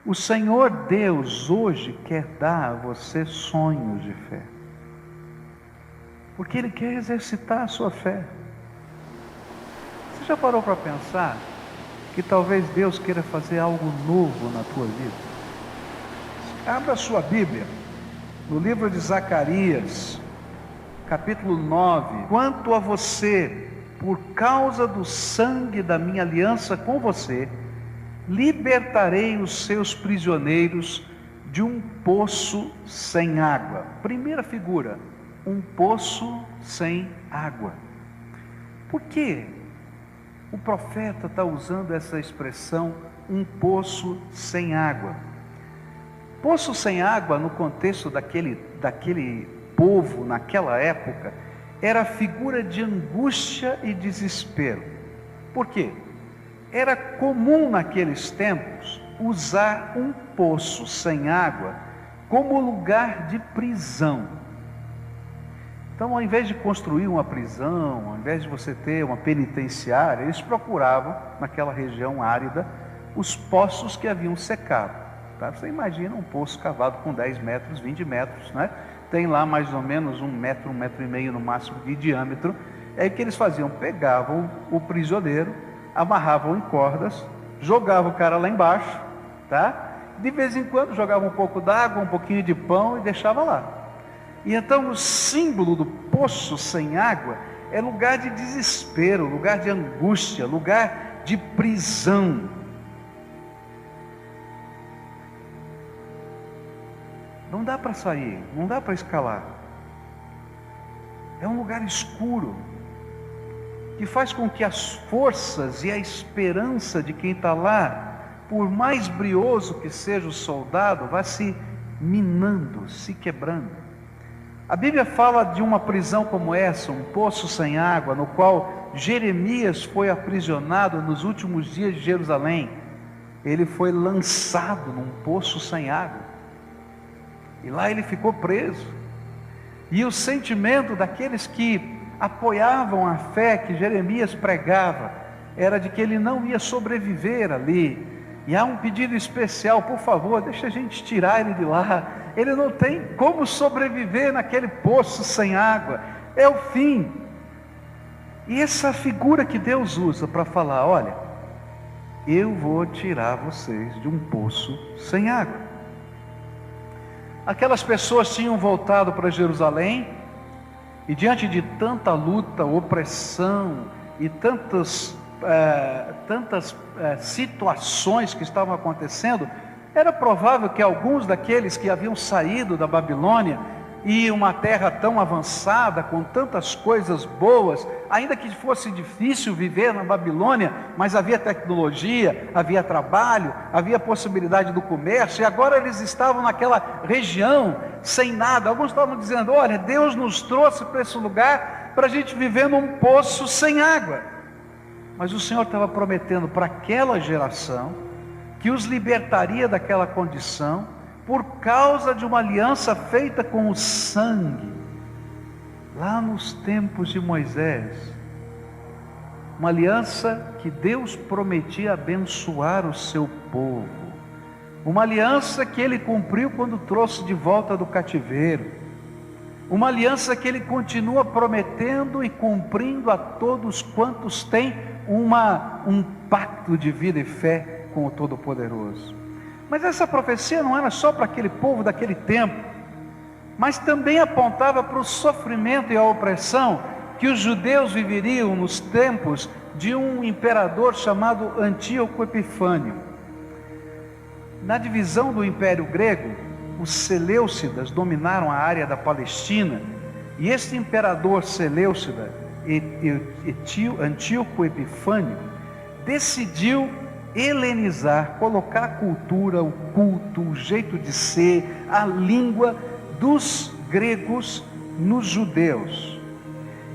O Senhor Deus hoje quer dar a você sonhos de fé, porque Ele quer exercitar a sua fé. Você já parou para pensar que talvez Deus queira fazer algo novo na tua vida? Abra a sua Bíblia, no livro de Zacarias, capítulo 9. Quanto a você, por causa do sangue da minha aliança com você, libertarei os seus prisioneiros de um poço sem água. Primeira figura, um poço sem água. Por que o profeta está usando essa expressão, um poço sem água? Poço sem água, no contexto daquele povo, naquela época, era a figura de angústia e desespero. Por quê? Era comum naqueles tempos usar um poço sem água como lugar de prisão. Então, ao invés de construir uma prisão, ao invés de você ter uma penitenciária, eles procuravam, naquela região árida, os poços que haviam secado. Tá? Você imagina um poço cavado com 10 metros, 20 metros, né? Tem lá mais ou menos 1 metro, 1,5 metros no máximo de diâmetro. É o que eles faziam, pegavam o prisioneiro, amarravam em cordas, jogavam o cara lá embaixo, tá? De vez em quando jogavam um pouco d'água, um pouquinho de pão e deixava lá. E então o símbolo do poço sem água é lugar de desespero, lugar de angústia, lugar de prisão. Não dá para sair, não dá para escalar. É um lugar escuro, que faz com que as forças e a esperança de quem está lá, por mais brioso que seja o soldado, vá se minando, se quebrando. A Bíblia fala de uma prisão como essa, um poço sem água, no qual Jeremias foi aprisionado nos últimos dias de Jerusalém. Ele foi lançado num poço sem água, e lá ele ficou preso. E o sentimento daqueles que apoiavam a fé que Jeremias pregava era de que ele não ia sobreviver ali. E há um pedido especial: por favor, deixa a gente tirar ele de lá. Ele não tem como sobreviver naquele poço sem água, é o fim. E essa figura que Deus usa para falar: olha, eu vou tirar vocês de um poço sem água. Aquelas pessoas tinham voltado para Jerusalém, e diante de tanta luta, opressão e tantas situações que estavam acontecendo, era provável que alguns daqueles que haviam saído da Babilônia, e uma terra tão avançada, com tantas coisas boas, ainda que fosse difícil viver na Babilônia, mas havia tecnologia, havia trabalho, havia possibilidade do comércio, e agora eles estavam naquela região sem nada. Alguns estavam dizendo: olha, Deus nos trouxe para esse lugar para a gente viver num poço sem água. Mas o Senhor estava prometendo para aquela geração que os libertaria daquela condição, por causa de uma aliança feita com o sangue, lá nos tempos de Moisés. Uma aliança que Deus prometia abençoar o seu povo, uma aliança que Ele cumpriu quando trouxe de volta do cativeiro, uma aliança que Ele continua prometendo e cumprindo a todos quantos têm um pacto de vida e fé com o Todo-Poderoso. Mas essa profecia não era só para aquele povo daquele tempo, mas também apontava para o sofrimento e a opressão que os judeus viveriam nos tempos de um imperador chamado Antíoco Epifânio. Na divisão do Império Grego, os Seleucidas dominaram a área da Palestina, e este imperador Seleucida, Antíoco Epifânio, decidiu helenizar, colocar a cultura, o culto, o jeito de ser, a língua dos gregos nos judeus.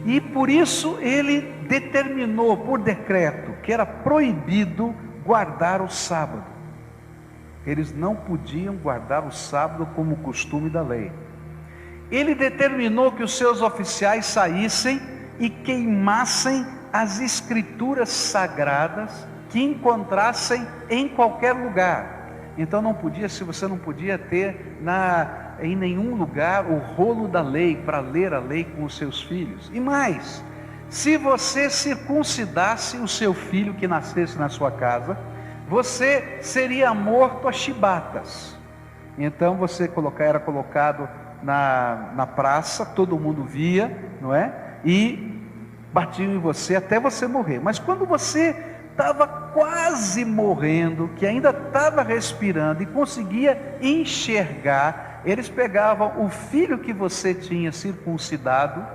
E por isso ele determinou por decreto que era proibido guardar o sábado. Eles não podiam guardar o sábado como costume da lei. Ele determinou que os seus oficiais saíssem e queimassem as escrituras sagradas que encontrassem em qualquer lugar. Então não podia, se você não podia ter em nenhum lugar o rolo da lei, para ler a lei com os seus filhos. E mais, se você circuncidasse o seu filho que nascesse na sua casa, você seria morto a chibatas. Então você era colocado na praça, todo mundo via, não é? E batiam em você até você morrer. Mas quando você estava quase morrendo, que ainda estava respirando e conseguia enxergar, eles pegavam o filho que você tinha circuncidado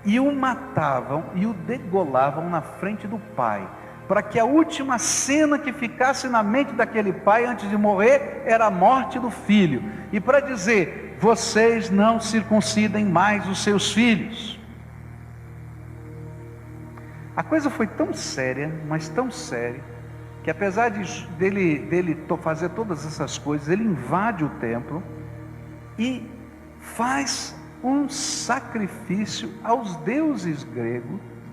e o matavam e o degolavam na frente do pai, para que a última cena que ficasse na mente daquele pai antes de morrer era a morte do filho, e para dizer: vocês não circuncidem mais os seus filhos. A coisa foi tão séria, mas tão séria, que apesar dele fazer todas essas coisas, ele invade o templo e faz um sacrifício aos deuses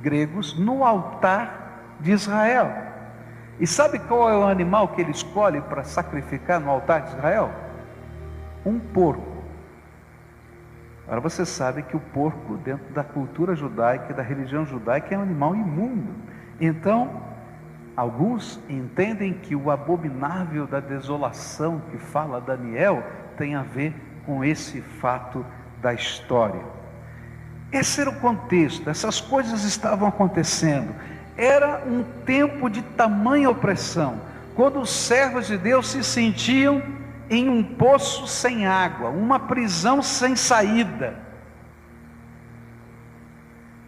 gregos no altar de Israel. E sabe qual é o animal que ele escolhe para sacrificar no altar de Israel? Um porco. Agora você sabe que o porco, dentro da cultura judaica e da religião judaica, é um animal imundo. Então, alguns entendem que o abominável da desolação que fala Daniel tem a ver com esse fato da história. Esse era o contexto, essas coisas estavam acontecendo. Era um tempo de tamanha opressão, quando os servos de Deus se sentiam em um poço sem água, uma prisão sem saída.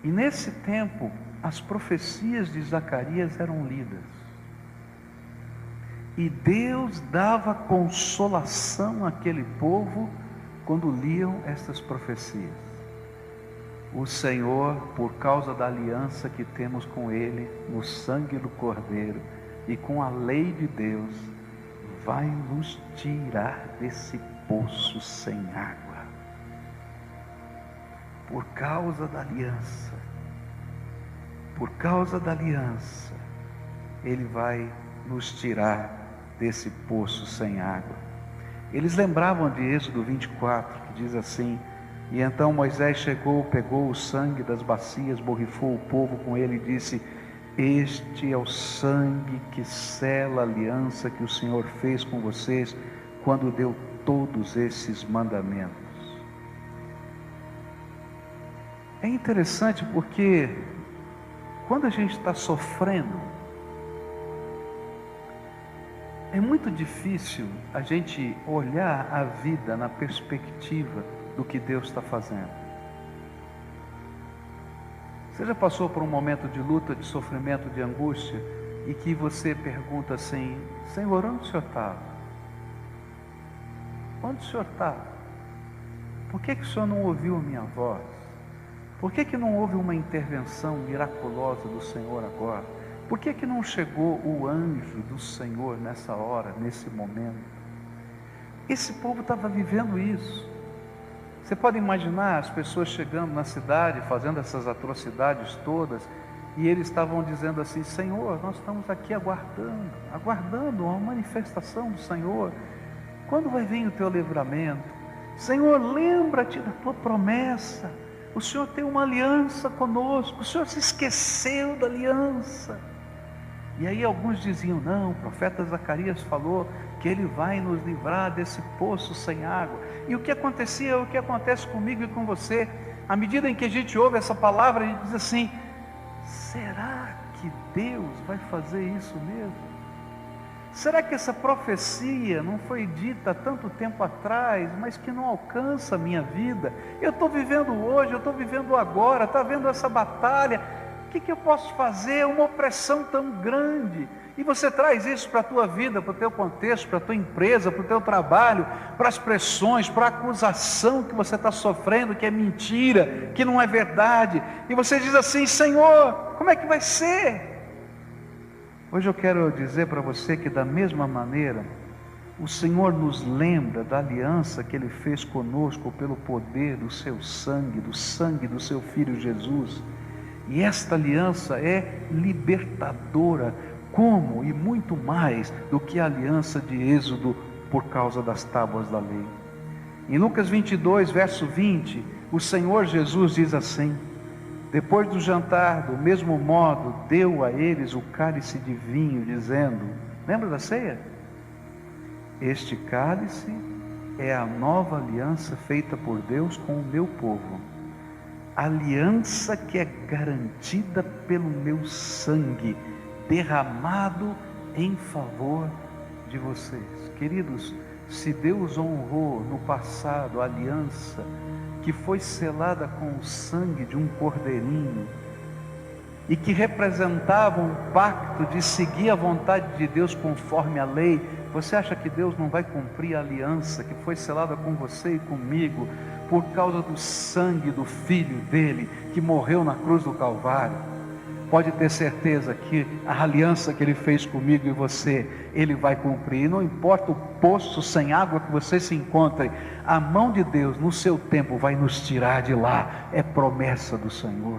E nesse tempo, as profecias de Zacarias eram lidas, e Deus dava consolação àquele povo quando liam estas profecias. O Senhor, por causa da aliança que temos com Ele, no sangue do Cordeiro e com a lei de Deus, vai nos tirar desse poço sem água. Por causa da aliança, Ele vai nos tirar desse poço sem água. Eles lembravam de Êxodo 24, que diz assim: e então Moisés chegou, pegou o sangue das bacias, borrifou o povo com ele e disse: este é o sangue que sela a aliança que o Senhor fez com vocês quando deu todos esses mandamentos. É interessante porque quando a gente está sofrendo, é muito difícil a gente olhar a vida na perspectiva do que Deus está fazendo. Você já passou por um momento de luta, de sofrimento, de angústia, e que você pergunta assim: Senhor, onde o Senhor estava? Onde o Senhor estava? Por que o Senhor não ouviu a minha voz? Por que não houve uma intervenção miraculosa do Senhor agora? Por que não chegou o anjo do Senhor nessa hora, nesse momento? Esse povo estava vivendo isso. Você pode imaginar as pessoas chegando na cidade, fazendo essas atrocidades todas, e eles estavam dizendo assim: Senhor, nós estamos aqui aguardando uma manifestação do Senhor. Quando vai vir o teu livramento? Senhor, lembra-te da tua promessa. O Senhor tem uma aliança conosco, o Senhor se esqueceu da aliança. E aí alguns diziam: não, o profeta Zacarias falou que ele vai nos livrar desse poço sem água. E o que acontecia é o que acontece comigo e com você. À medida em que a gente ouve essa palavra, a gente diz assim: será que Deus vai fazer isso mesmo? Será que essa profecia não foi dita há tanto tempo atrás, mas que não alcança a minha vida? Eu estou vivendo hoje, eu estou vivendo agora, está vendo essa batalha. O que eu posso fazer? Uma opressão tão grande. E você traz isso para a tua vida, para o teu contexto, para a tua empresa, para o teu trabalho, para as pressões, para a acusação que você está sofrendo, que é mentira, que não é verdade. E você diz assim: Senhor, como é que vai ser? Hoje eu quero dizer para você que da mesma maneira, o Senhor nos lembra da aliança que Ele fez conosco pelo poder do seu sangue, do sangue do seu Filho Jesus. E esta aliança é libertadora, como e muito mais do que a aliança de Êxodo, por causa das tábuas da lei. Em Lucas 22, verso 20, o Senhor Jesus diz assim: depois do jantar, do mesmo modo, deu a eles o cálice de vinho, dizendo, lembra da ceia? Este cálice é a nova aliança feita por Deus com o meu povo, aliança que é garantida pelo meu sangue, derramado em favor de vocês. Queridos, se Deus honrou no passado a aliança que foi selada com o sangue de um cordeirinho e que representava um pacto de seguir a vontade de Deus conforme a lei, você acha que Deus não vai cumprir a aliança que foi selada com você e comigo por causa do sangue do Filho dele que morreu na cruz do Calvário? Pode ter certeza que a aliança que ele fez comigo e você, ele vai cumprir. Não importa o poço sem água que você se encontre, a mão de Deus no seu tempo vai nos tirar de lá. É promessa do Senhor.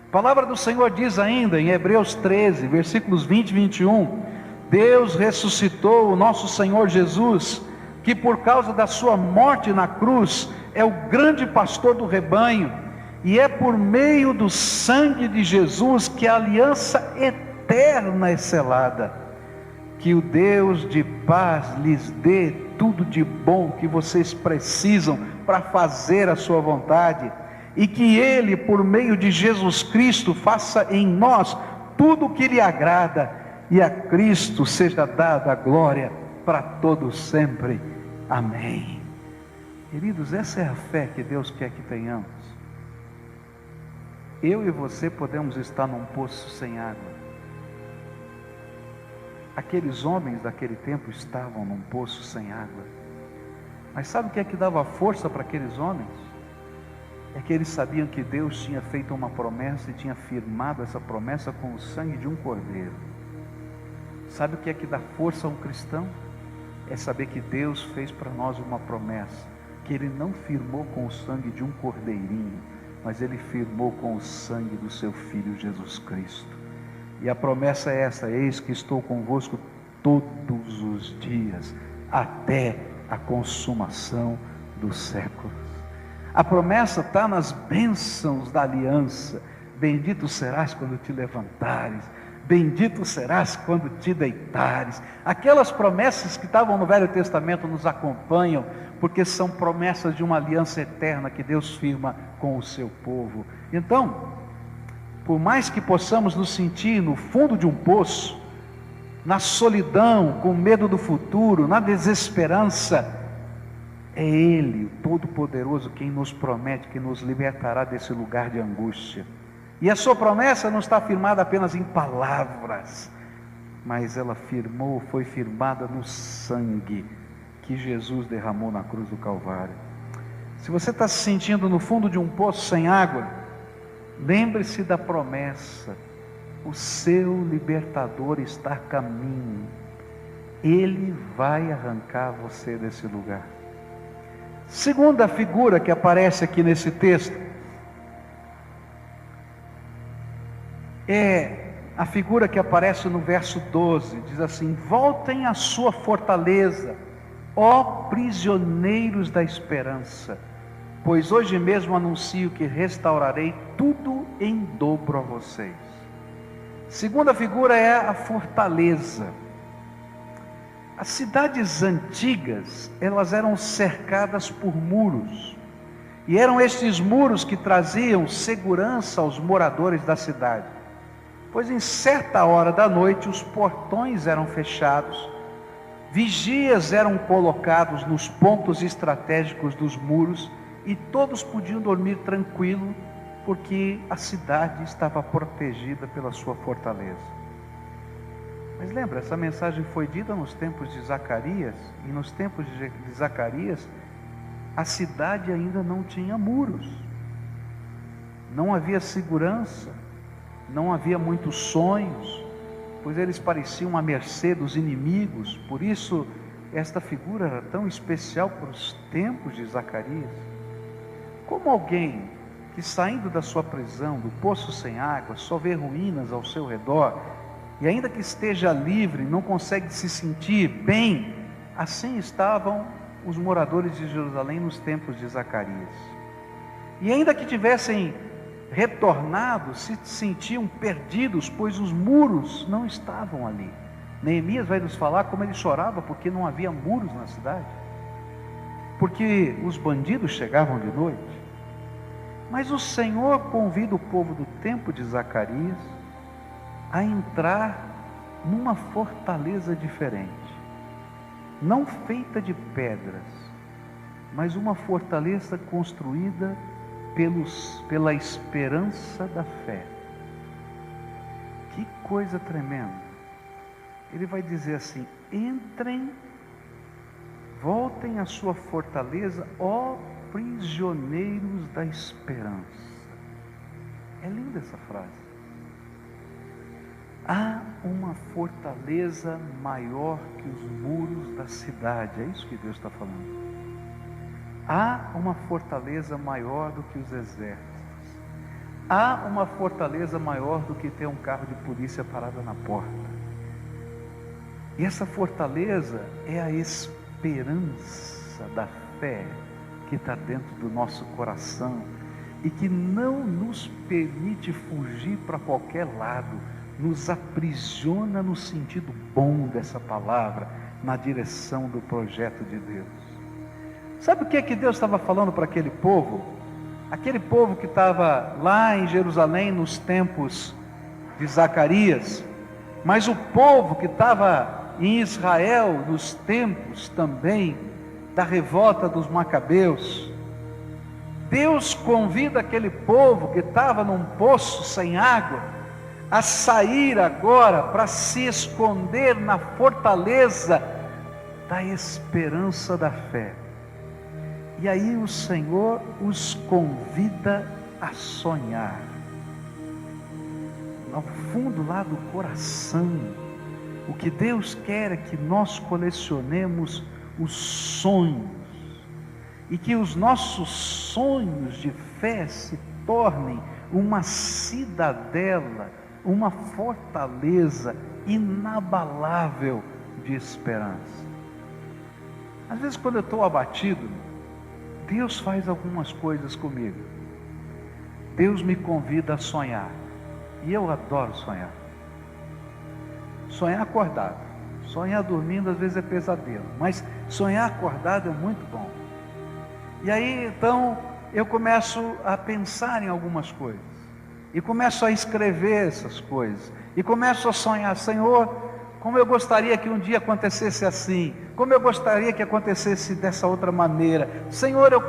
A palavra do Senhor diz ainda em Hebreus 13, versículos 20 e 21, Deus ressuscitou o nosso Senhor Jesus, que por causa da sua morte na cruz, é o grande pastor do rebanho, e é por meio do sangue de Jesus que a aliança eterna é selada. Que o Deus de paz lhes dê tudo de bom que vocês precisam para fazer a sua vontade, e que Ele, por meio de Jesus Cristo, faça em nós tudo o que lhe agrada, e a Cristo seja dada a glória para todos sempre. Amém. Queridos, essa é a fé que Deus quer que tenhamos. Eu e você podemos estar num poço sem água. Aqueles homens daquele tempo estavam num poço sem água. Mas sabe o que é que dava força para aqueles homens? É que eles sabiam que Deus tinha feito uma promessa e tinha firmado essa promessa com o sangue de um cordeiro. Sabe o que é que dá força a um cristão? É saber que Deus fez para nós uma promessa, que Ele não firmou com o sangue de um cordeirinho, mas Ele firmou com o sangue do seu Filho Jesus Cristo. E a promessa é essa: eis que estou convosco todos os dias, até a consumação dos séculos. A promessa está nas bênçãos da aliança. Bendito serás quando te levantares, bendito serás quando te deitares. Aquelas promessas que estavam no Velho Testamento nos acompanham, porque são promessas de uma aliança eterna que Deus firma com o seu povo. Então, por mais que possamos nos sentir no fundo de um poço, na solidão, com medo do futuro, na desesperança, é Ele, o Todo-Poderoso, quem nos promete que nos libertará desse lugar de angústia. E a sua promessa não está firmada apenas em palavras, mas ela foi firmada no sangue que Jesus derramou na cruz do Calvário. Se você está se sentindo no fundo de um poço sem água, lembre-se da promessa: o seu libertador está a caminho, Ele vai arrancar você desse lugar. Segunda figura que aparece aqui nesse texto é a figura que aparece no verso 12, diz assim: voltem à sua fortaleza, ó prisioneiros da esperança, pois hoje mesmo anuncio que restaurarei tudo em dobro a vocês. Segunda figura é a fortaleza. As cidades antigas, elas eram cercadas por muros, e eram estes muros que traziam segurança aos moradores da cidade, pois em certa hora da noite os portões eram fechados, vigias eram colocados nos pontos estratégicos dos muros, e todos podiam dormir tranquilo, porque a cidade estava protegida pela sua fortaleza. Mas lembra, essa mensagem foi dita nos tempos de Zacarias, e nos tempos de Zacarias, a cidade ainda não tinha muros, não havia segurança, não havia muitos sonhos, pois eles pareciam à mercê dos inimigos. Por isso, esta figura era tão especial para os tempos de Zacarias. Como alguém que, saindo da sua prisão, do poço sem água, só vê ruínas ao seu redor, e ainda que esteja livre, não consegue se sentir bem, Assim estavam os moradores de Jerusalém nos tempos de Zacarias. E ainda que tivessem retornado, se sentiam perdidos, pois os muros não estavam ali. Neemias vai nos falar como ele chorava porque não havia muros na cidade, porque os bandidos chegavam de noite. Mas o Senhor convida o povo do tempo de Zacarias a entrar numa fortaleza diferente, não feita de pedras, mas uma fortaleza construída pela esperança da fé. Que coisa tremenda! Ele vai dizer assim: entrem, voltem à sua fortaleza, ó prisioneiros da esperança. É linda essa frase. Há uma fortaleza maior que os muros da cidade. É isso que Deus está falando. Há uma fortaleza maior do que os exércitos. Há uma fortaleza maior do que ter um carro de polícia parado na porta. E essa fortaleza é a esperança da fé que está dentro do nosso coração e que não nos permite fugir para qualquer lado, nos aprisiona no sentido bom dessa palavra, na direção do projeto de Deus. Sabe o que é que Deus estava falando para aquele povo? Aquele povo que estava lá em Jerusalém nos tempos de Zacarias, mas o povo que estava em Israel nos tempos também da revolta dos Macabeus. Deus convida aquele povo que estava num poço sem água a sair agora para se esconder na fortaleza da esperança da fé. E aí o Senhor os convida a sonhar. No fundo lá do coração, o que Deus quer é que nós colecionemos os sonhos, e que os nossos sonhos de fé se tornem uma cidadela, uma fortaleza inabalável de esperança. Às vezes, quando eu estou abatido, Deus faz algumas coisas comigo. Deus me convida a sonhar, e eu adoro sonhar. Sonhar acordado, sonhar dormindo às vezes é pesadelo, mas sonhar acordado é muito bom. E aí então eu começo a pensar em algumas coisas, e começo a escrever essas coisas, e começo a sonhar: Senhor, como eu gostaria que um dia acontecesse assim, como eu gostaria que acontecesse dessa outra maneira. Senhor, eu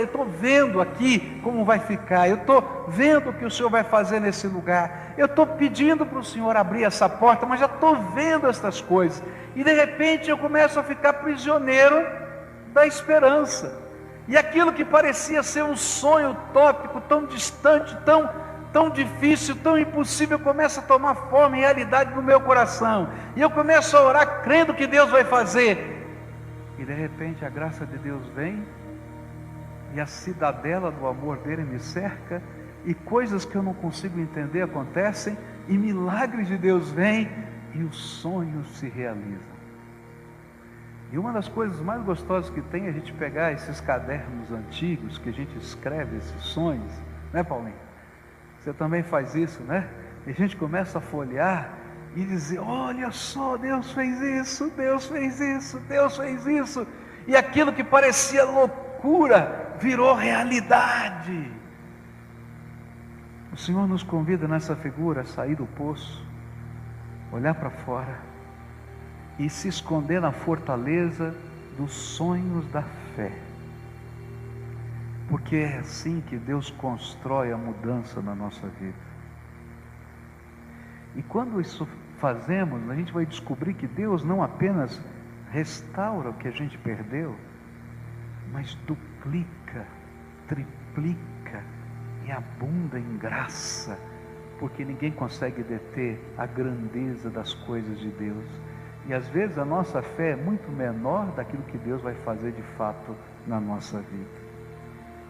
estou vendo aqui como vai ficar, eu estou vendo o que o Senhor vai fazer nesse lugar, eu estou pedindo para o Senhor abrir essa porta, mas já estou vendo estas coisas, e de repente eu começo a ficar prisioneiro da esperança, e aquilo que parecia ser um sonho utópico, tão distante, tão difícil, tão impossível, começa a tomar forma e realidade no meu coração, e eu começo a orar crendo que Deus vai fazer, e de repente a graça de Deus vem, e a cidadela do amor dele me cerca, e coisas que eu não consigo entender acontecem, e milagres de Deus vêm, e os sonhos se realizam. E uma das coisas mais gostosas que tem é a gente pegar esses cadernos antigos, que a gente escreve esses sonhos, né, Paulinho? Você também faz isso, né? E a gente começa a folhear e dizer: olha só, Deus fez isso, Deus fez isso, Deus fez isso. E aquilo que parecia loucura virou realidade. O Senhor nos convida nessa figura a sair do poço, olhar para fora e se esconder na fortaleza dos sonhos da fé. Porque é assim que Deus constrói a mudança na nossa vida. E quando isso fazemos, a gente vai descobrir que Deus não apenas restaura o que a gente perdeu, mas duplica, triplica e abunda em graça, porque ninguém consegue deter a grandeza das coisas de Deus. E às vezes a nossa fé é muito menor daquilo que Deus vai fazer de fato na nossa vida.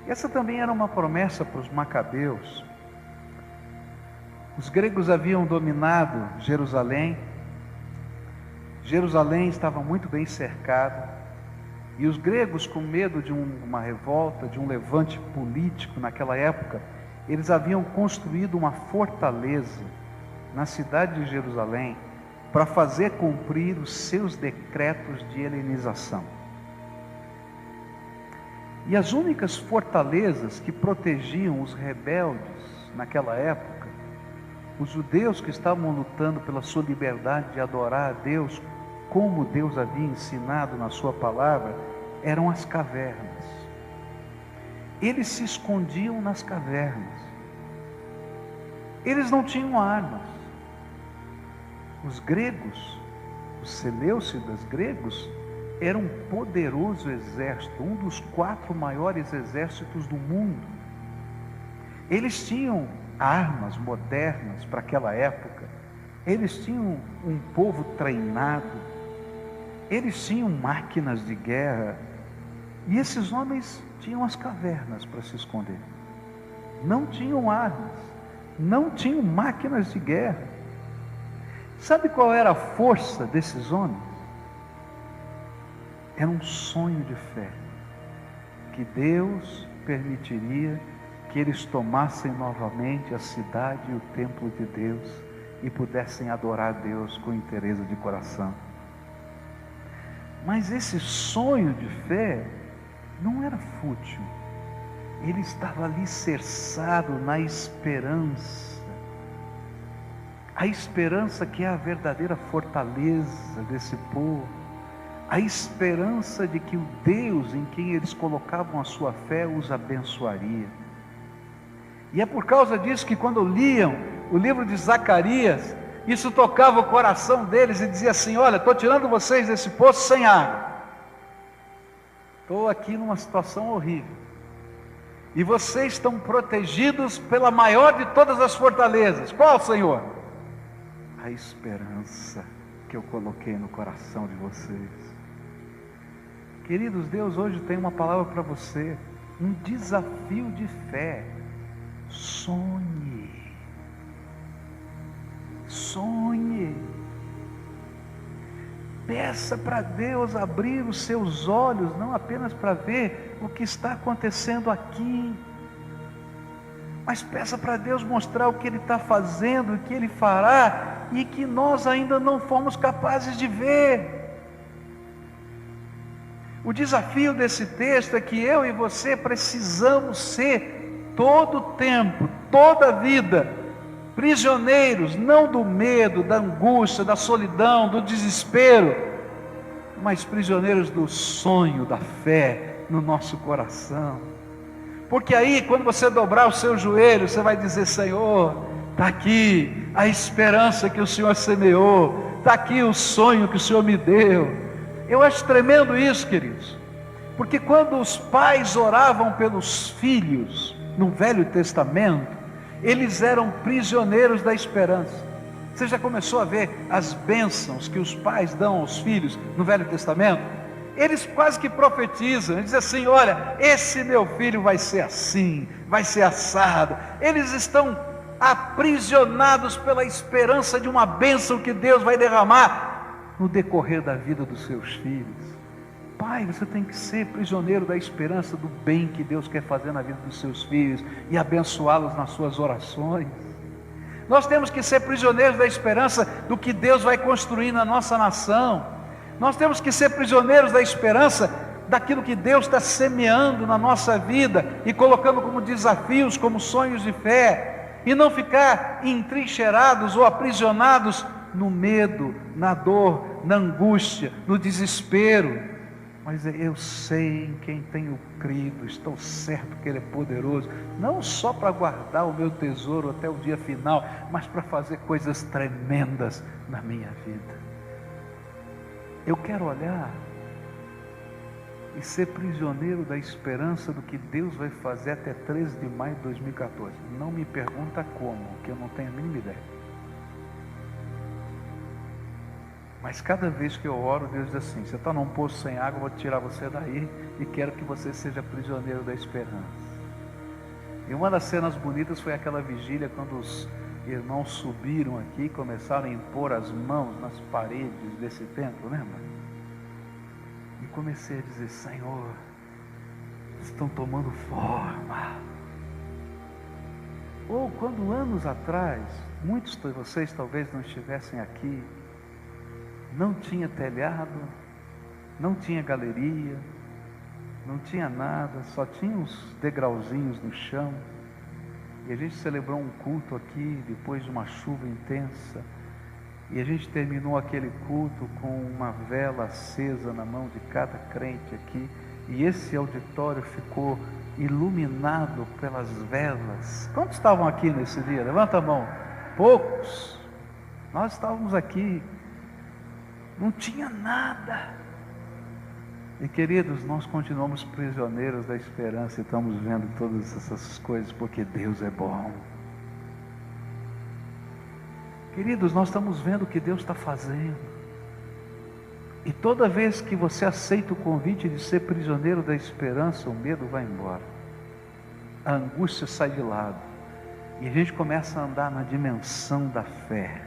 Essa também era uma promessa para os macabeus. Os gregos haviam dominado Jerusalém, Jerusalém estava muito bem cercada, e os gregos, com medo de uma revolta, de um levante político naquela época, eles haviam construído uma fortaleza na cidade de Jerusalém para fazer cumprir os seus decretos de helenização. E as únicas fortalezas que protegiam os rebeldes naquela época, os judeus que estavam lutando pela sua liberdade de adorar a Deus como Deus havia ensinado na sua palavra, eram as cavernas. Eles se escondiam nas cavernas. Eles não tinham armas. Os gregos, os seleucidas gregos, eram um poderoso exército, um dos 4 maiores exércitos do mundo. Eles tinham armas modernas para aquela época. Eles tinham um povo treinado. Eles tinham máquinas de guerra. E esses homens tinham as cavernas para se esconder. Não tinham armas. Não tinham máquinas de guerra. Sabe qual era a força desses homens? Era um sonho de fé, que Deus permitiria que eles tomassem novamente a cidade e o templo de Deus e pudessem adorar a Deus com inteireza de coração. Mas esse sonho de fé não era fútil, ele estava alicerçado na esperança. A esperança que é a verdadeira fortaleza desse povo. A esperança de que o Deus em quem eles colocavam a sua fé os abençoaria. E é por causa disso que quando liam o livro de Zacarias, isso tocava o coração deles e dizia assim: olha, estou tirando vocês desse poço sem água. Estou aqui numa situação horrível. E vocês estão protegidos pela maior de todas as fortalezas. Qual, Senhor? A esperança que eu coloquei no coração de vocês. Queridos, Deus hoje tem uma palavra para você, um desafio de fé. Sonhe. Sonhe. Peça para Deus abrir os seus olhos, não apenas para ver o que está acontecendo aqui, mas peça para Deus mostrar o que Ele está fazendo, o que Ele fará, e que nós ainda não fomos capazes de ver. O desafio desse texto é que eu e você precisamos ser todo o tempo, toda a vida, prisioneiros, não do medo, da angústia, da solidão, do desespero, mas prisioneiros do sonho, da fé no nosso coração. Porque aí, quando você dobrar o seu joelho, você vai dizer: Senhor, está aqui a esperança que o Senhor semeou, está aqui o sonho que o Senhor me deu. Eu acho tremendo isso, queridos, porque quando os pais oravam pelos filhos, no Velho Testamento, eles eram prisioneiros da esperança. Você já começou a ver as bênçãos que os pais dão aos filhos no Velho Testamento? Eles quase que profetizam, eles dizem assim: olha, esse meu filho vai ser assim, vai ser assado. Eles estão aprisionados pela esperança de uma bênção que Deus vai derramar no decorrer da vida dos seus filhos. Pai, você tem que ser prisioneiro da esperança do bem que Deus quer fazer na vida dos seus filhos e abençoá-los nas suas orações. Nós temos que ser prisioneiros da esperança do que Deus vai construir na nossa nação. Nós temos que ser prisioneiros da esperança daquilo que Deus está semeando na nossa vida e colocando como desafios, como sonhos de fé, e não ficar entrincheirados ou aprisionados no medo, na dor, na angústia, no desespero. Mas eu sei em quem tenho crido, estou certo que Ele é poderoso, não só para guardar o meu tesouro até o dia final, mas para fazer coisas tremendas na minha vida. Eu quero olhar e ser prisioneiro da esperança do que Deus vai fazer até 13 de maio de 2014. Não me pergunta como, que eu não tenho a mínima ideia. Mas cada vez que eu oro, Deus diz assim: você está num poço sem água, eu vou tirar você daí e quero que você seja prisioneiro da esperança. E uma das cenas bonitas foi aquela vigília quando irmãos subiram aqui e começaram a impor as mãos nas paredes desse templo, lembra? E comecei a dizer: Senhor, estão tomando forma. Ou quando anos atrás, muitos de vocês talvez não estivessem aqui, não tinha telhado, não tinha galeria, não tinha nada, só tinha uns degrauzinhos no chão, e a gente celebrou um culto aqui, depois de uma chuva intensa, e a gente terminou aquele culto com uma vela acesa na mão de cada crente aqui, e esse auditório ficou iluminado pelas velas. Quantos estavam aqui nesse dia? Levanta a mão. Poucos. Nós estávamos aqui, não tinha nada. E queridos, nós continuamos prisioneiros da esperança e estamos vendo todas essas coisas porque Deus é bom. Queridos, nós estamos vendo o que Deus está fazendo. E toda vez que você aceita o convite de ser prisioneiro da esperança, o medo vai embora. A angústia sai de lado. E a gente começa a andar na dimensão da fé.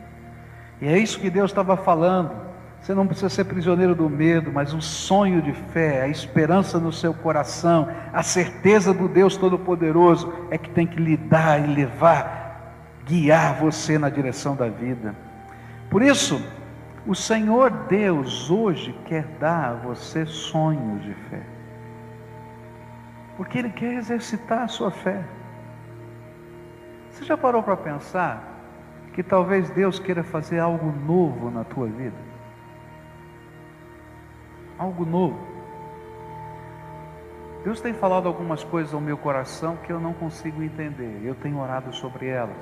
E é isso que Deus estava falando. Você não precisa ser prisioneiro do medo, mas um sonho de fé, a esperança no seu coração, a certeza do Deus Todo-Poderoso é que tem que lhe dar e levar, guiar você na direção da vida. Por isso, o Senhor Deus hoje quer dar a você sonhos de fé, porque Ele quer exercitar a sua fé. Você já parou para pensar que talvez Deus queira fazer algo novo na tua vida? Algo novo. Deus tem falado algumas coisas ao meu coração que eu não consigo entender. Eu tenho orado sobre elas.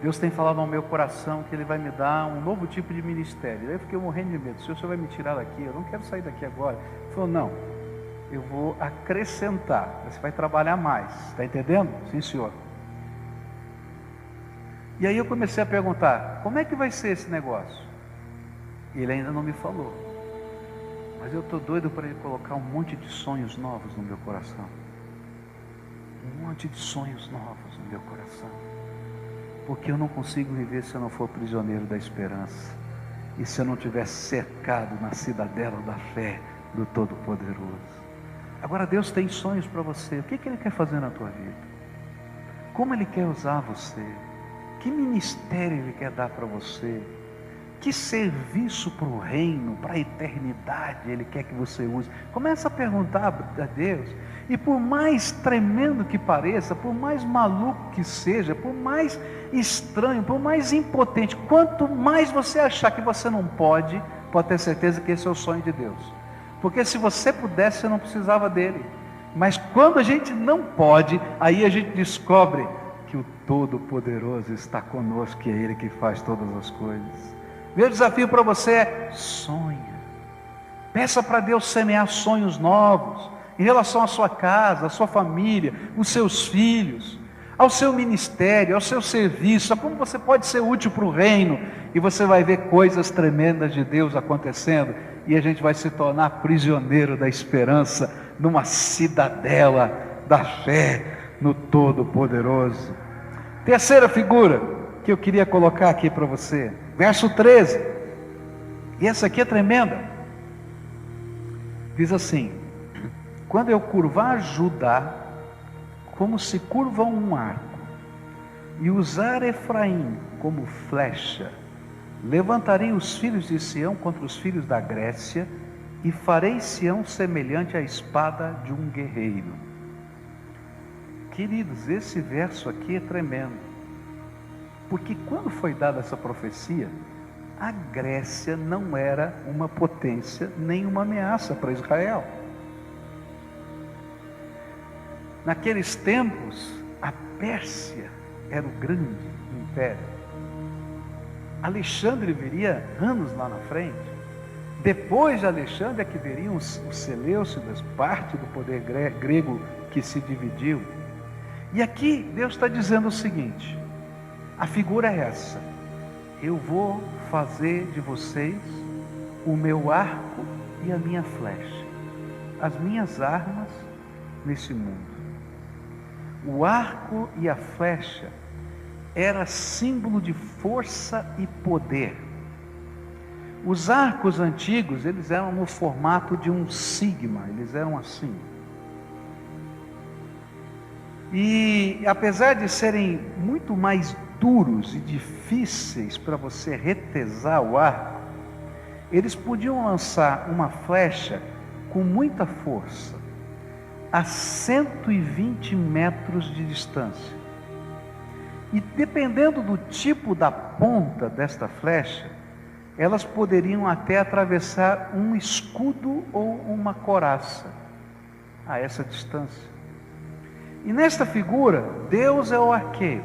Deus tem falado ao meu coração que Ele vai me dar um novo tipo de ministério. Eu fiquei morrendo de medo. Se o Senhor vai me tirar daqui, eu não quero sair daqui agora. Ele falou: não, eu vou acrescentar. Você vai trabalhar mais. Está entendendo? Sim, Senhor. E aí eu comecei a perguntar: como é que vai ser esse negócio? E Ele ainda não me falou. Mas eu estou doido para Ele colocar um monte de sonhos novos no meu coração. Um monte de sonhos novos no meu coração. Porque eu não consigo viver se eu não for prisioneiro da esperança. E se eu não estiver cercado na cidadela da fé do Todo-Poderoso. Agora Deus tem sonhos para você. O que Ele quer fazer na tua vida? Como Ele quer usar você? Que ministério Ele quer dar para você? Que serviço para o reino, para a eternidade Ele quer que você use? Começa a perguntar a Deus. E por mais tremendo que pareça, por mais maluco que seja, por mais estranho, por mais impotente, quanto mais você achar que você não pode ter certeza que esse é o sonho de Deus. Porque se você pudesse, você não precisava dele. Mas quando a gente não pode, aí a gente descobre que o Todo-Poderoso está conosco, que é Ele que faz todas as coisas. Meu desafio para você é: sonha. Peça para Deus semear sonhos novos em relação à sua casa, à sua família, os seus filhos, ao seu ministério, ao seu serviço, a como você pode ser útil para o reino. E você vai ver coisas tremendas de Deus acontecendo, e a gente vai se tornar prisioneiro da esperança, numa cidadela da fé no Todo-Poderoso. Terceira figura que eu queria colocar aqui para você, verso 13, e essa aqui é tremenda. Diz assim: quando eu curvar Judá, como se curva um arco, e usar Efraim como flecha, levantarei os filhos de Sião contra os filhos da Grécia, e farei Sião semelhante à espada de um guerreiro. Queridos, esse verso aqui é tremendo. Porque quando foi dada essa profecia, a Grécia não era uma potência, nem uma ameaça para Israel. Naqueles tempos, a Pérsia era o grande império. Alexandre viria anos lá na frente. Depois de Alexandre é que viriam os Seleucidas, parte do poder grego que se dividiu. E aqui Deus está dizendo o seguinte: a figura é essa: eu vou fazer de vocês o meu arco e a minha flecha, as minhas armas nesse mundo. O arco e a flecha era símbolo de força e poder. Os arcos antigos, eles eram no formato de um sigma, eles eram assim. E apesar de serem muito mais duros e difíceis para você retesar o arco, eles podiam lançar uma flecha com muita força, a 120 metros de distância. E dependendo do tipo da ponta desta flecha, elas poderiam até atravessar um escudo ou uma coraça a essa distância. E nesta figura, Deus é o arqueiro,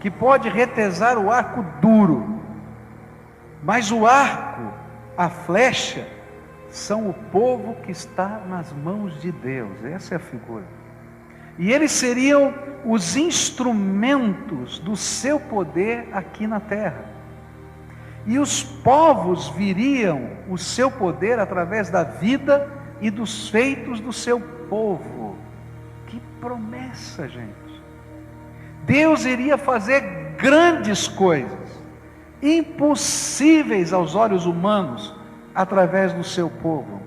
que pode retesar o arco duro, mas o arco, a flecha, são o povo que está nas mãos de Deus. Essa é a figura. E eles seriam os instrumentos do seu poder aqui na terra. E os povos viriam o seu poder através da vida e dos feitos do seu povo. Que promessa, gente! Deus iria fazer grandes coisas, impossíveis aos olhos humanos, através do seu povo.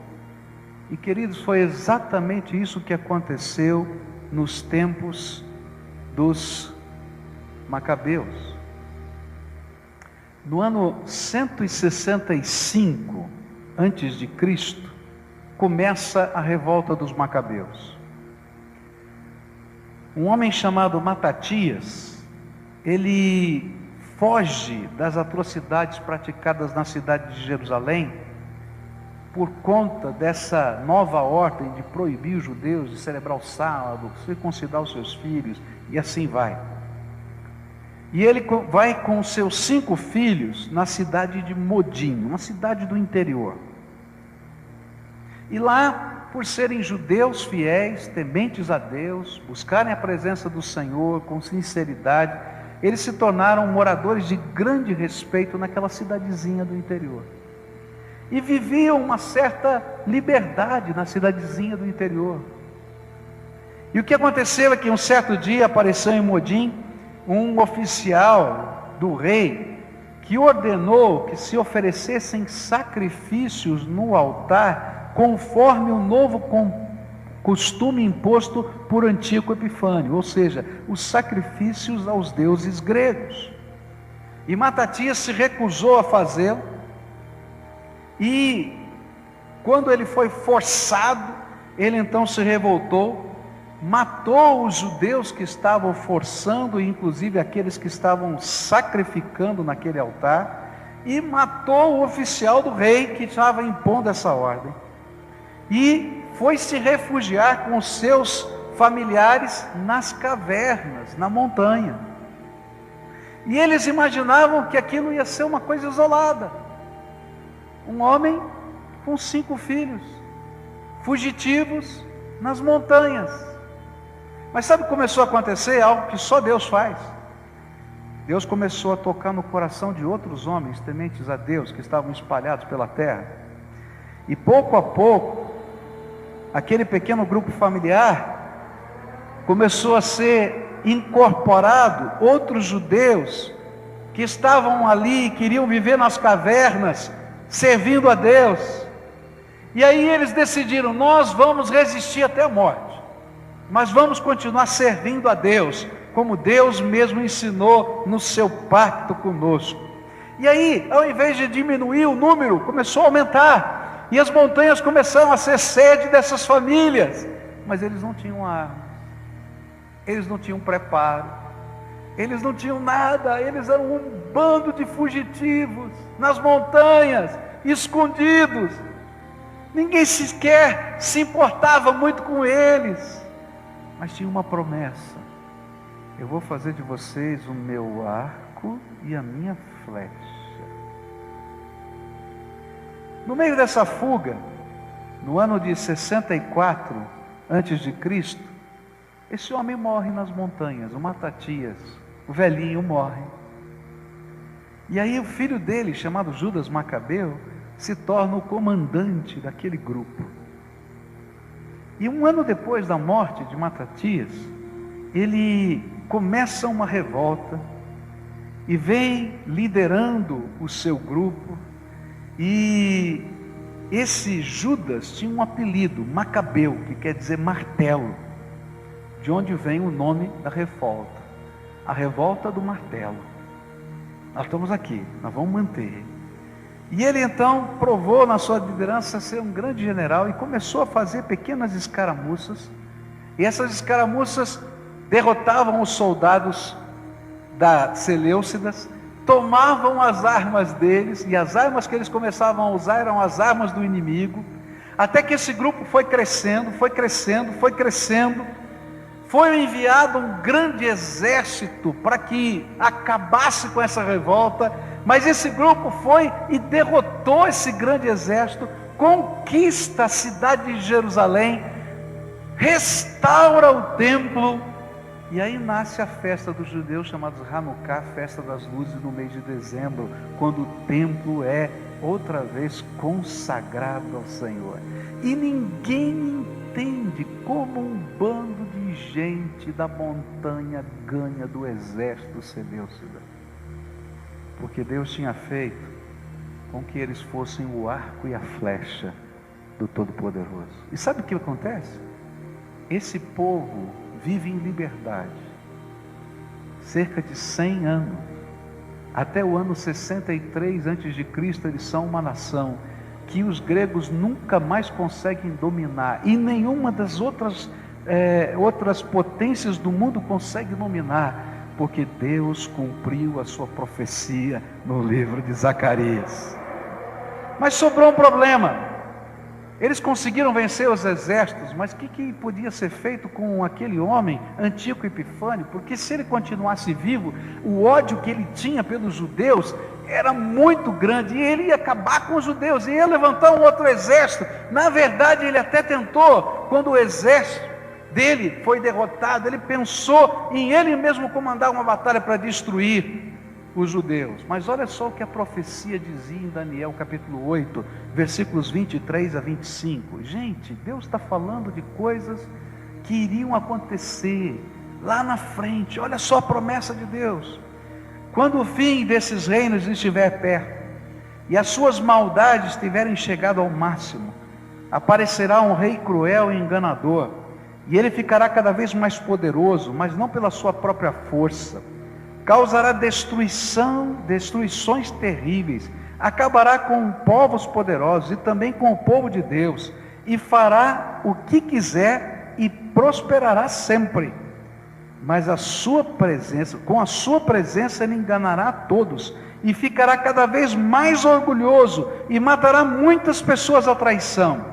E queridos, foi exatamente isso que aconteceu nos tempos dos Macabeus. No ano 165 antes de Cristo, começa a revolta dos Macabeus. Um homem chamado Matatias, ele foge das atrocidades praticadas na cidade de Jerusalém, por conta dessa nova ordem de proibir os judeus de celebrar o sábado, circuncidar os seus filhos, e assim vai. E ele vai com os seus 5 filhos na cidade de Modim, uma cidade do interior. E lá, por serem judeus fiéis, tementes a Deus, buscarem a presença do Senhor com sinceridade, eles se tornaram moradores de grande respeito naquela cidadezinha do interior. E viviam uma certa liberdade na cidadezinha do interior. E o que aconteceu é que um certo dia apareceu em Modim um oficial do rei, que ordenou que se oferecessem sacrifícios no altar, conforme o novo costume imposto por Antíoco Epifânio, ou seja, os sacrifícios aos deuses gregos. E Matatias se recusou a fazê-lo, e quando ele foi forçado, ele então se revoltou, matou os judeus que estavam forçando, inclusive aqueles que estavam sacrificando naquele altar, e matou o oficial do rei que estava impondo essa ordem, e foi se refugiar com os seus familiares nas cavernas, na montanha. E eles imaginavam que aquilo ia ser uma coisa isolada. Um homem com 5 filhos, fugitivos nas montanhas. Mas sabe o que começou a acontecer? Algo que só Deus faz. Deus começou a tocar no coração de outros homens tementes a Deus, que estavam espalhados pela terra. E pouco a pouco, aquele pequeno grupo familiar começou a ser incorporado outros judeus que estavam ali e queriam viver nas cavernas, servindo a Deus. E aí eles decidiram: nós vamos resistir até a morte, mas vamos continuar servindo a Deus, como Deus mesmo ensinou no seu pacto conosco. E aí, ao invés de diminuir o número, começou a aumentar, e as montanhas começaram a ser sede dessas famílias. Mas eles não tinham armas, eles não tinham preparo, eles não tinham nada, eles eram um bando de fugitivos, nas montanhas, escondidos. Ninguém sequer se importava muito com eles, mas tinha uma promessa: eu vou fazer de vocês o meu arco e a minha flecha. No meio dessa fuga, no ano de 64 antes de Cristo, esse homem morre nas montanhas, o Matatias, o velhinho morre. E aí o filho dele, chamado Judas Macabeu, se torna o comandante daquele grupo. E um ano depois da morte de Matatias, ele começa uma revolta e vem liderando o seu grupo. E esse Judas tinha um apelido, Macabeu, que quer dizer martelo, de onde vem o nome da revolta, a revolta do martelo. Nós estamos aqui, nós vamos manter. E ele então provou na sua liderança ser um grande general e começou a fazer pequenas escaramuças. E essas escaramuças derrotavam os soldados da Seleucidas, tomavam as armas deles, e as armas que eles começavam a usar eram as armas do inimigo, até que esse grupo foi crescendo, foi crescendo, foi crescendo. Foi enviado um grande exército para que acabasse com essa revolta, mas esse grupo foi e derrotou esse grande exército, conquista a cidade de Jerusalém, restaura o templo, e aí nasce a festa dos judeus chamada Hanukkah, festa das luzes, no mês de dezembro, quando o templo é outra vez consagrado ao Senhor. E ninguém entende como um bando de gente da montanha ganha do exército seleucida, porque Deus tinha feito com que eles fossem o arco e a flecha do Todo-Poderoso. E sabe o que acontece? Esse povo vive em liberdade cerca de 100 anos, até o ano 63 a.C. eles são uma nação que os gregos nunca mais conseguem dominar, e nenhuma das outras potências do mundo consegue dominar, porque Deus cumpriu a sua profecia no livro de Zacarias. Mas sobrou um problema. Eles conseguiram vencer os exércitos, mas o que podia ser feito com aquele homem, Antíoco Epifânio? Porque se ele continuasse vivo, o ódio que ele tinha pelos judeus era muito grande, e ele ia acabar com os judeus, e ia levantar um outro exército. Na verdade, ele até tentou, quando o exército dele foi derrotado, ele pensou em ele mesmo comandar uma batalha para destruir os judeus. Mas olha só o que a profecia dizia em Daniel capítulo 8, versículos 23 a 25. Gente, Deus está falando de coisas que iriam acontecer lá na frente. Olha só a promessa de Deus: quando o fim desses reinos estiver perto e as suas maldades tiverem chegado ao máximo, aparecerá um rei cruel e enganador, e ele ficará cada vez mais poderoso, mas não pela sua própria força. Causará destruições terríveis, acabará com povos poderosos e também com o povo de Deus, e fará o que quiser e prosperará sempre. Mas com a sua presença ele enganará a todos, e ficará cada vez mais orgulhoso, e matará muitas pessoas à traição.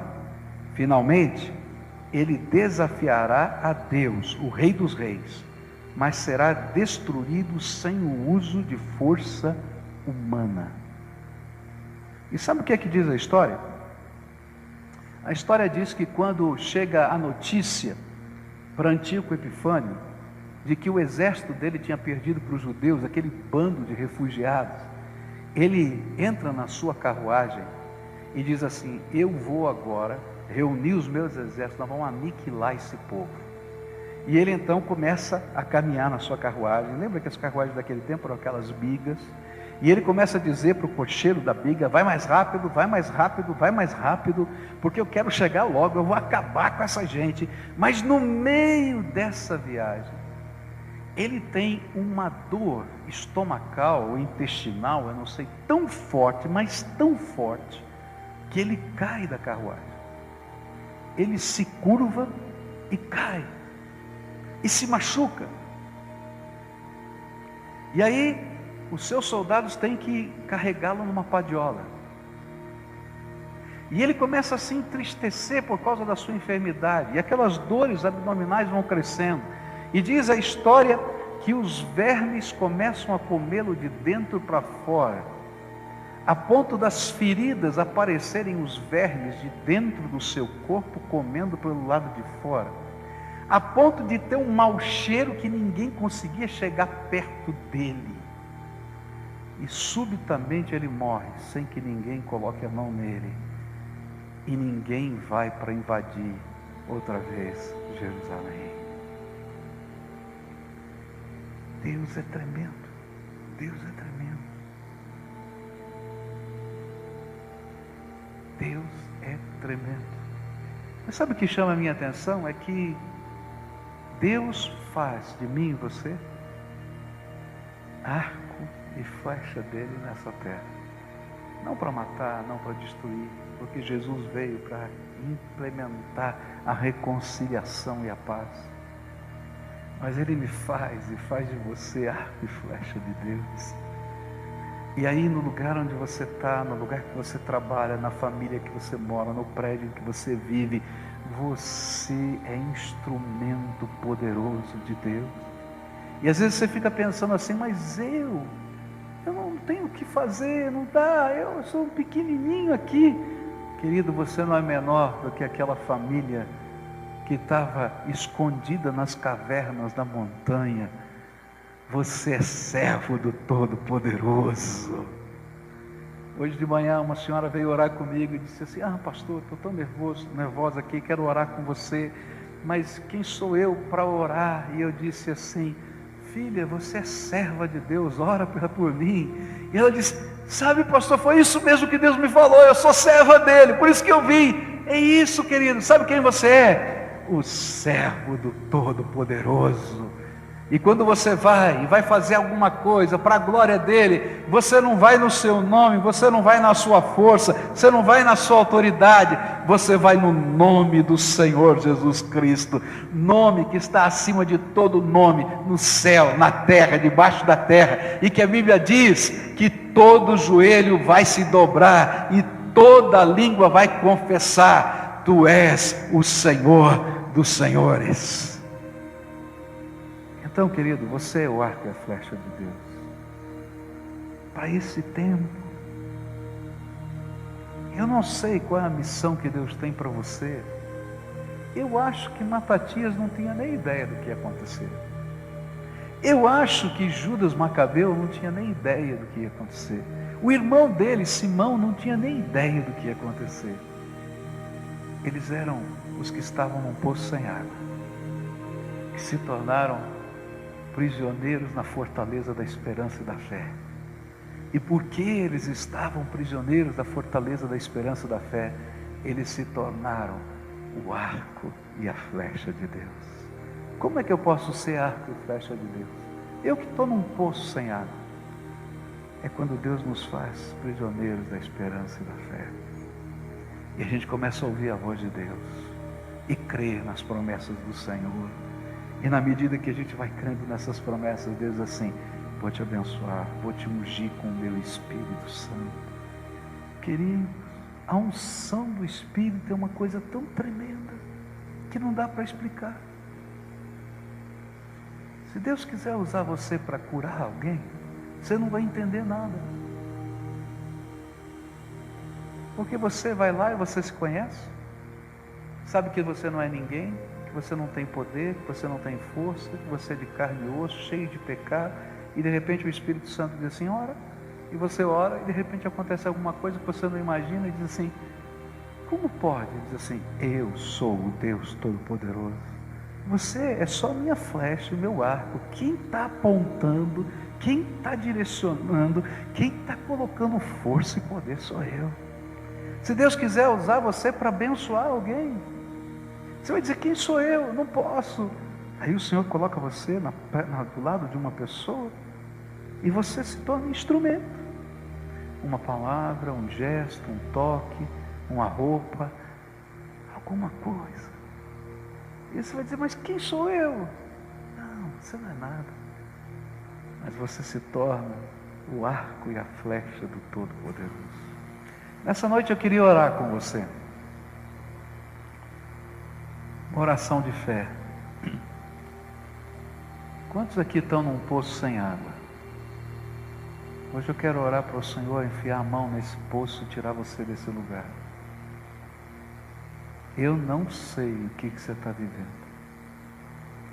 Finalmente, ele desafiará a Deus, o Rei dos Reis, mas será destruído sem o uso de força humana. E sabe o que é que diz a história? A história diz que quando chega a notícia para Antíoco Epifânio de que o exército dele tinha perdido para os judeus, aquele bando de refugiados, ele entra na sua carruagem e diz assim: eu vou agora reunir os meus exércitos, nós vamos aniquilar esse povo. E ele então começa a caminhar na sua carruagem. Lembra que as carruagens daquele tempo eram aquelas bigas? E ele começa a dizer para o cocheiro da biga: vai mais rápido, vai mais rápido, vai mais rápido, porque eu quero chegar logo, eu vou acabar com essa gente. Mas no meio dessa viagem, ele tem uma dor estomacal ou intestinal, eu não sei, tão forte, mas tão forte, que ele cai da carruagem. Ele se curva e cai, e se machuca. E aí os seus soldados têm que carregá-lo numa padiola, e ele começa a se entristecer por causa da sua enfermidade, e aquelas dores abdominais vão crescendo, e diz a história que os vermes começam a comê-lo de dentro para fora, a ponto das feridas aparecerem os vermes de dentro do seu corpo comendo pelo lado de fora, a ponto de ter um mau cheiro que ninguém conseguia chegar perto dele. E subitamente ele morre, sem que ninguém coloque a mão nele, e ninguém vai para invadir outra vez Jerusalém. Deus é tremendo. Deus é tremendo. Deus é tremendo. Mas sabe o que chama a minha atenção? É que Deus faz de mim e você arco e flecha dele nessa terra. Não para matar, não para destruir, porque Jesus veio para implementar a reconciliação e a paz. Mas Ele me faz e faz de você arco e flecha de Deus. E aí no lugar onde você está, no lugar que você trabalha, na família que você mora, no prédio em que você vive, você é instrumento poderoso de Deus. E às vezes você fica pensando assim, mas eu não tenho o que fazer, não dá, eu sou um pequenininho aqui. Querido, você não é menor do que aquela família que estava escondida nas cavernas da montanha. Você é servo do Todo-Poderoso. Hoje de manhã uma senhora veio orar comigo e disse assim, pastor, estou tão nervosa aqui, quero orar com você, mas quem sou eu para orar? E eu disse assim, filha, você é serva de Deus, ora por mim. E ela disse, sabe pastor, foi isso mesmo que Deus me falou, eu sou serva dele, por isso que eu vim. É isso, querido, sabe quem você é? O servo do Todo-Poderoso. E quando você vai fazer alguma coisa para a glória dele, você não vai no seu nome, você não vai na sua força, você não vai na sua autoridade, você vai no nome do Senhor Jesus Cristo, nome que está acima de todo nome, no céu, na terra, debaixo da terra, e que a Bíblia diz que todo joelho vai se dobrar e toda língua vai confessar, tu és o Senhor dos senhores. Então, querido, você é o arco e a flecha de Deus. Para esse tempo, eu não sei qual é a missão que Deus tem para você. Eu acho que Matatias não tinha nem ideia do que ia acontecer. Eu acho que Judas Macabeu não tinha nem ideia do que ia acontecer. O irmão dele, Simão, não tinha nem ideia do que ia acontecer. Eles eram os que estavam num poço sem água, que se tornaram prisioneiros na fortaleza da esperança e da fé. E porque eles estavam prisioneiros da fortaleza da esperança e da fé, eles se tornaram o arco e a flecha de Deus. Como é que eu posso ser arco e flecha de Deus? Eu que estou num poço sem água. É quando Deus nos faz prisioneiros da esperança e da fé. E a gente começa a ouvir a voz de Deus e crer nas promessas do Senhor. E na medida que a gente vai crendo nessas promessas, Deus diz assim, vou te abençoar, vou te ungir com o meu Espírito Santo. Queridos, a unção do Espírito é uma coisa tão tremenda, que não dá para explicar. Se Deus quiser usar você para curar alguém, você não vai entender nada. Porque você vai lá e você se conhece, sabe que você não é ninguém, que você não tem poder, que você não tem força, que você é de carne e osso, cheio de pecado, e de repente o Espírito Santo diz assim, ora, e você ora, e de repente acontece alguma coisa que você não imagina, e diz assim, como pode? Diz assim, eu sou o Deus Todo-Poderoso, você é só minha flecha, meu arco, quem está apontando, quem está direcionando, quem está colocando força e poder sou eu. Se Deus quiser usar você para abençoar alguém, você vai dizer, quem sou eu? Não posso. Aí o Senhor coloca você do lado de uma pessoa e você se torna instrumento. Uma palavra, um gesto, um toque, uma roupa, alguma coisa. E você vai dizer, mas quem sou eu? Não, você não é nada. Mas você se torna o arco e a flecha do Todo-Poderoso. Nessa noite eu queria orar com você. Uma oração de fé. Quantos aqui estão num poço sem água? Hoje eu quero orar para o Senhor enfiar a mão nesse poço e tirar você desse lugar. Eu não sei o que você está vivendo.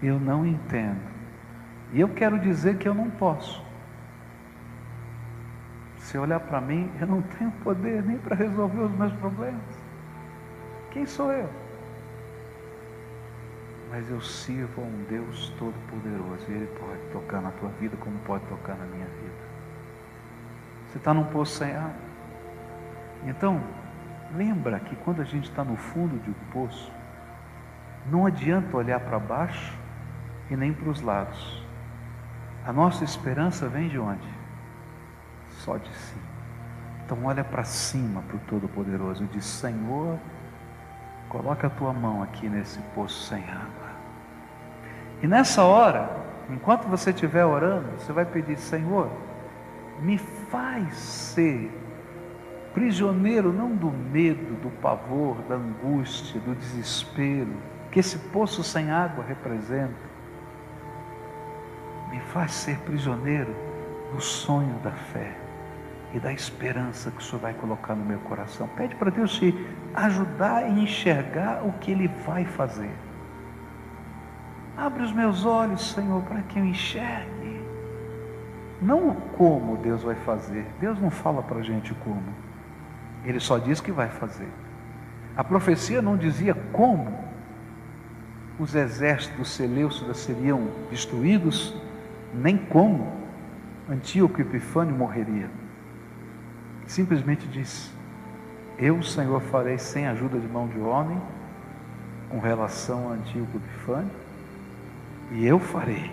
Eu não entendo. E eu quero dizer que eu não posso. Se olhar para mim, eu não tenho poder nem para resolver os meus problemas. Quem sou eu? mas eu sirvo a um Deus todo-poderoso, e Ele pode tocar na tua vida como pode tocar na minha vida. Você está num poço sem água. Então, lembra que quando a gente está no fundo de um poço, não adianta olhar para baixo e nem para os lados. A nossa esperança vem de onde? Só de cima. Então olha para cima, para o Todo-Poderoso, e diz: Senhor, coloca a tua mão aqui nesse poço sem água. E nessa hora, enquanto você estiver orando, você vai pedir: Senhor, me faz ser prisioneiro não do medo, do pavor, da angústia, do desespero que esse poço sem água representa. Me faz ser prisioneiro do sonho da fé e da esperança que o Senhor vai colocar no meu coração. Pede para Deus te ajudar a enxergar o que Ele vai fazer. Abre os meus olhos, Senhor, para que eu enxergue. Não o como Deus vai fazer. Deus não fala para a gente como. Ele só diz que vai fazer. A profecia não dizia como os exércitos seleucidas seriam destruídos, nem como Antíoco Epifânio morreria. Simplesmente disse: eu, Senhor, farei sem ajuda de mão de homem, com relação a Antíoco Epifânio, e eu farei,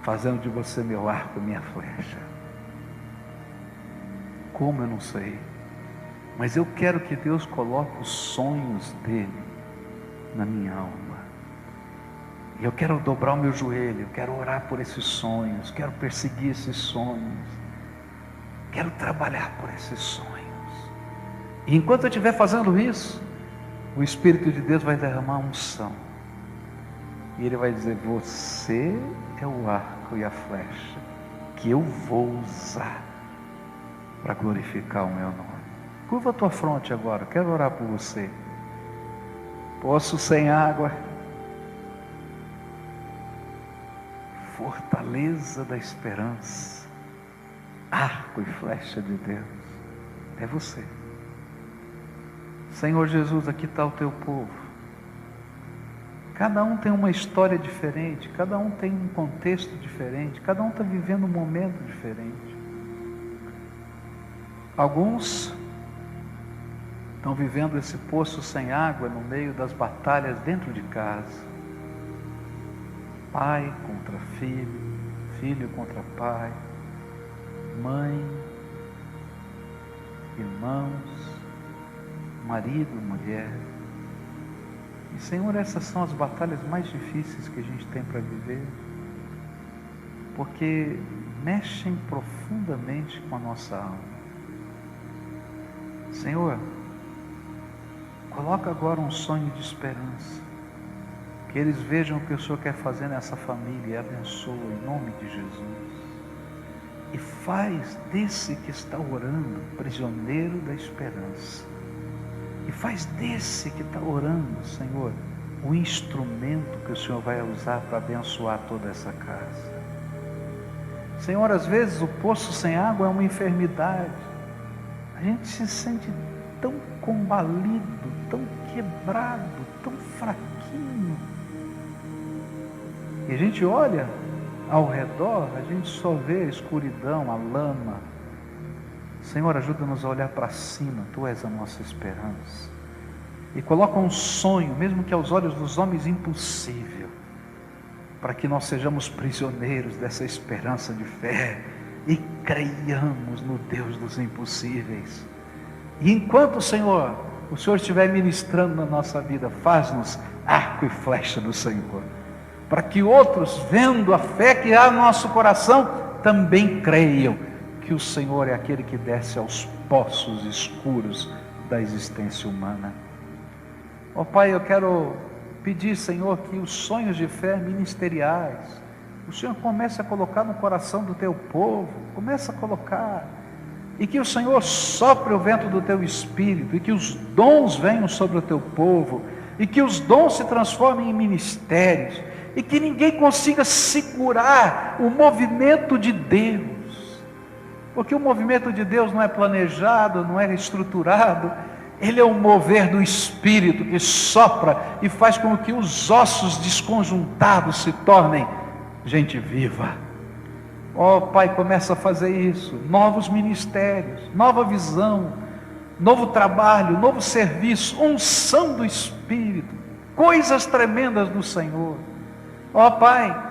fazendo de você meu arco, minha flecha. Como eu não sei, mas eu quero que Deus coloque os sonhos dele na minha alma. E eu quero dobrar o meu joelho, eu quero orar por esses sonhos, quero perseguir esses sonhos, quero trabalhar por esses sonhos. E enquanto eu estiver fazendo isso, o Espírito de Deus vai derramar unção. E Ele vai dizer: você é o arco e a flecha que eu vou usar para glorificar o meu nome. Curva a tua fronte agora, quero orar por você. Poço sem água, fortaleza da esperança, arco e flecha de Deus, é você. Senhor Jesus, aqui está o teu povo. Cada um tem uma história diferente, cada um tem um contexto diferente, cada um está vivendo um momento diferente. Alguns estão vivendo esse poço sem água no meio das batalhas dentro de casa. Pai contra filho, filho contra pai, mãe, irmãos, marido, mulher. E Senhor, essas são as batalhas mais difíceis que a gente tem para viver, porque mexem profundamente com a nossa alma. Senhor, coloca agora um sonho de esperança, que eles vejam o que o Senhor quer fazer nessa família e abençoa em nome de Jesus. E faz desse que está orando prisioneiro da esperança. E faz desse que está orando, Senhor, o instrumento que o Senhor vai usar para abençoar toda essa casa. Senhor, às vezes o poço sem água é uma enfermidade. A gente se sente tão combalido, tão quebrado, tão fraquinho. E a gente olha ao redor, a gente só vê a escuridão, a lama. Senhor, ajuda-nos a olhar para cima, Tu és a nossa esperança. E coloca um sonho, mesmo que aos olhos dos homens impossível, para que nós sejamos prisioneiros dessa esperança de fé e creiamos no Deus dos impossíveis. E enquanto, Senhor, o Senhor estiver ministrando na nossa vida, faz-nos arco e flecha do Senhor, para que outros, vendo a fé que há no nosso coração, também creiam que o Senhor é aquele que desce aos poços escuros da existência humana. Ó Pai, eu quero pedir, Senhor, que os sonhos de fé ministeriais, o Senhor comece a colocar no coração do Teu povo, comece a colocar, e que o Senhor sopre o vento do Teu Espírito, e que os dons venham sobre o Teu povo, e que os dons se transformem em ministérios, e que ninguém consiga segurar o movimento de Deus, porque o movimento de Deus não é planejado, não é estruturado, Ele é o mover do Espírito que sopra e faz com que os ossos desconjuntados se tornem gente viva. Ó Pai, começa a fazer isso. Novos ministérios, nova visão, novo trabalho, novo serviço, unção do Espírito, coisas tremendas do Senhor. Ó Pai,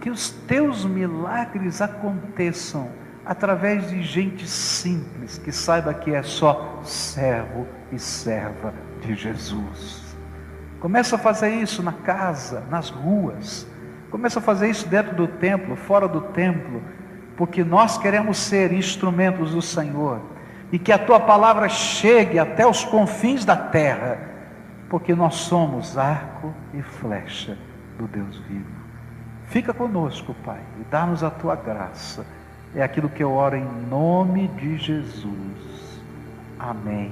que os teus milagres aconteçam através de gente simples, que saiba que é só servo e serva de Jesus. Começa a fazer isso na casa, nas ruas. Começa a fazer isso dentro do templo, fora do templo, porque nós queremos ser instrumentos do Senhor, e que a tua palavra chegue até os confins da terra, porque nós somos arco e flecha do Deus vivo. Fica conosco, Pai, e dá-nos a tua graça. É aquilo que eu oro em nome de Jesus. Amém.